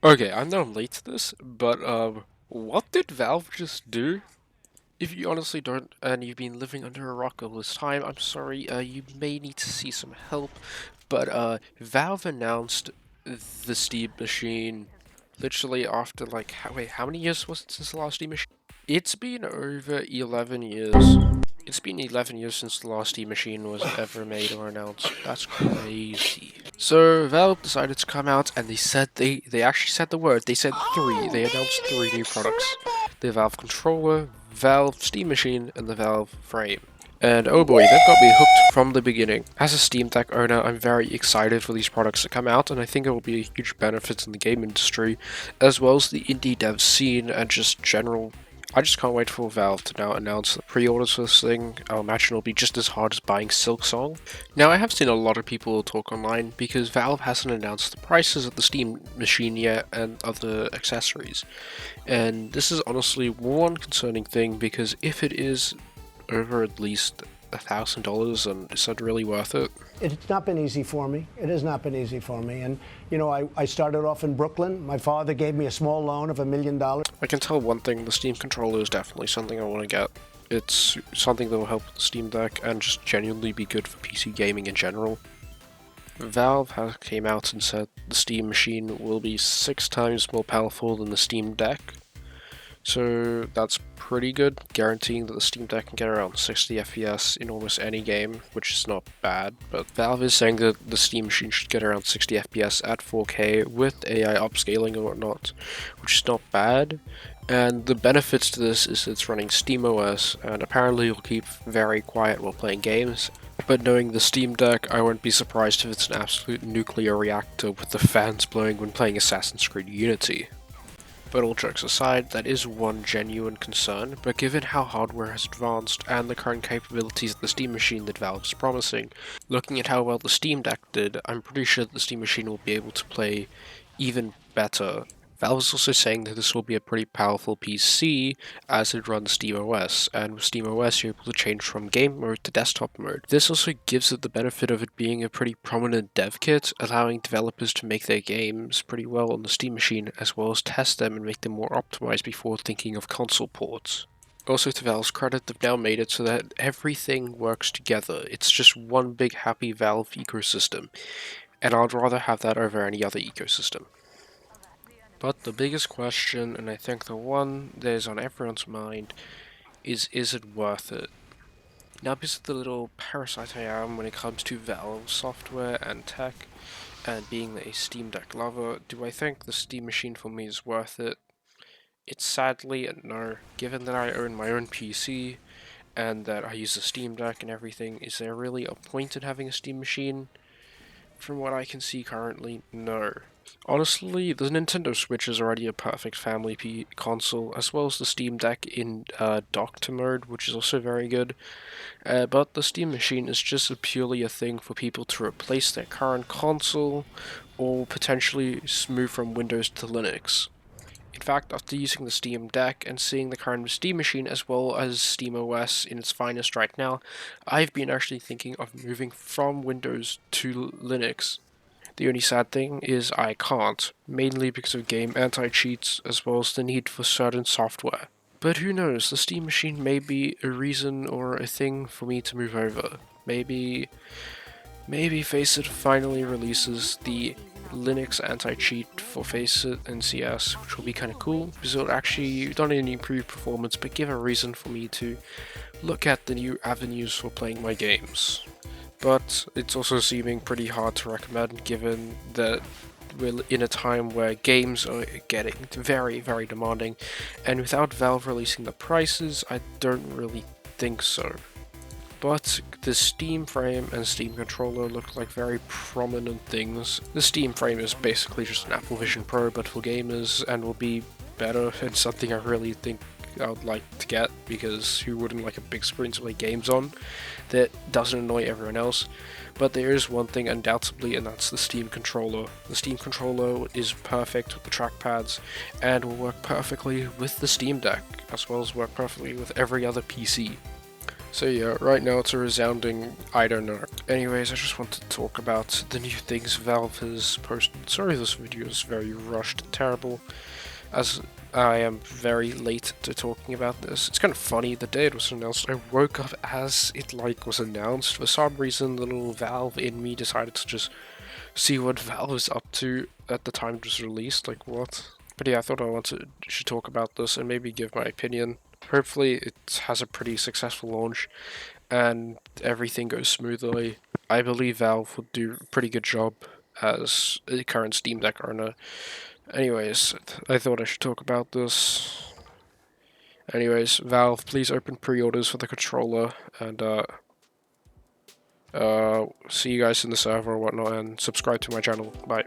Okay, I know I'm late to this, but what did Valve just do? If you honestly don't, and you've been living under a rock all this time, I'm sorry, you may need to see some help, but Valve announced the Steam Machine literally after like, wait, how many years was it since the last Steam Machine? It's been over 11 years. It's been 11 years since the last Steam Machine was ever made or announced. That's crazy. So Valve decided to come out and they actually said the word. They said three. They announced three new products: the Valve controller, Valve Steam Machine, and the Valve Frame. And oh boy, they've got me hooked from the beginning. As a Steam Deck owner, I'm very excited for these products to come out, and I think it will be a huge benefit in the game industry, as well as the indie dev scene and just general. I just can't wait for Valve to now announce the pre-orders for this thing. I imagine it'll be just as hard as buying Silksong. Now, I have seen a lot of people talk online because Valve hasn't announced the prices of the Steam Machine yet and other accessories. And this is honestly one concerning thing because if it is over at least $1,000, and is that really worth it? It's not been easy for me. It has not been easy for me. And, you know, I started off in Brooklyn. My father gave me a small loan of $1 million. I can tell one thing, the Steam controller is definitely something I want to get. It's something that will help with the Steam Deck and just genuinely be good for PC gaming in general. Valve came out and said the Steam Machine will be 6 times more powerful than the Steam Deck. So that's pretty good, guaranteeing that the Steam Deck can get around 60 FPS in almost any game, which is not bad. But Valve is saying that the Steam Machine should get around 60 FPS at 4K with AI upscaling and whatnot, which is not bad. And the benefits to this is it's running SteamOS, and apparently it'll keep very quiet while playing games. But knowing the Steam Deck, I won't be surprised if it's an absolute nuclear reactor with the fans blowing when playing Assassin's Creed Unity. But all jokes aside, that is one genuine concern, but given how hardware has advanced and the current capabilities of the Steam Machine that Valve is promising, looking at how well the Steam Deck did, I'm pretty sure that the Steam Machine will be able to play even better. Valve is also saying that this will be a pretty powerful PC as it runs SteamOS, and with SteamOS you're able to change from game mode to desktop mode. This also gives it the benefit of it being a pretty prominent dev kit, allowing developers to make their games pretty well on the Steam Machine, as well as test them and make them more optimized before thinking of console ports. Also, to Valve's credit, they've now made it so that everything works together. It's just one big happy Valve ecosystem, and I'd rather have that over any other ecosystem. But the biggest question, and I think the one that is on everyone's mind, is it worth it? Now, because of the little parasite I am when it comes to Valve software and tech, and being a Steam Deck lover, do I think the Steam Machine for me is worth it? It's sadly a no. Given that I own my own PC, and that I use a Steam Deck and everything, is there really a point in having a Steam Machine? From what I can see currently, no. Honestly, the Nintendo Switch is already a perfect family console, as well as the Steam Deck in docked mode, which is also very good. But the Steam Machine is just purely a thing for people to replace their current console, or potentially move from Windows to Linux. In fact, after using the Steam Deck and seeing the current Steam Machine as well as SteamOS in its finest right now, I've been actually thinking of moving from Windows to Linux. The only sad thing is I can't, mainly because of game anti-cheats as well as the need for certain software. But who knows, the Steam Machine may be a reason or a thing for me to move over. Maybe Faceit finally releases the Linux anti-cheat for Faceit and CS, which will be kind of cool, because it'll actually not only improve performance, but give a reason for me to look at the new avenues for playing my games. But it's also seeming pretty hard to recommend, given that we're in a time where games are getting very, very demanding, and without Valve releasing the prices, I don't really think so. But the Steam frame and Steam controller look like very prominent things. The Steam frame is basically just an Apple Vision Pro but for gamers, and will be better, and something I really think I would like to get, because who wouldn't like a big screen to play games on that doesn't annoy everyone else. But there is one thing undoubtedly, and that's the Steam controller. The Steam controller is perfect with the trackpads and will work perfectly with the Steam Deck, as well as work perfectly with every other PC. So yeah, right now it's a resounding I don't know. Anyways, I just want to talk about the new things Valve has posted. Sorry this video is very rushed and terrible, as I am very late to talking about this. It's kind of funny, the day it was announced, I woke up as it was announced. For some reason, the little Valve in me decided to just see what Valve was up to at the time it was released, like what? But yeah, I thought should talk about this and maybe give my opinion. Hopefully it has a pretty successful launch and everything goes smoothly. I believe Valve would do a pretty good job as a current Steam Deck owner. Anyways, I thought I should talk about this. Anyways, Valve, please open pre-orders for the controller, and see you guys in the server or whatnot, and subscribe to my channel. Bye.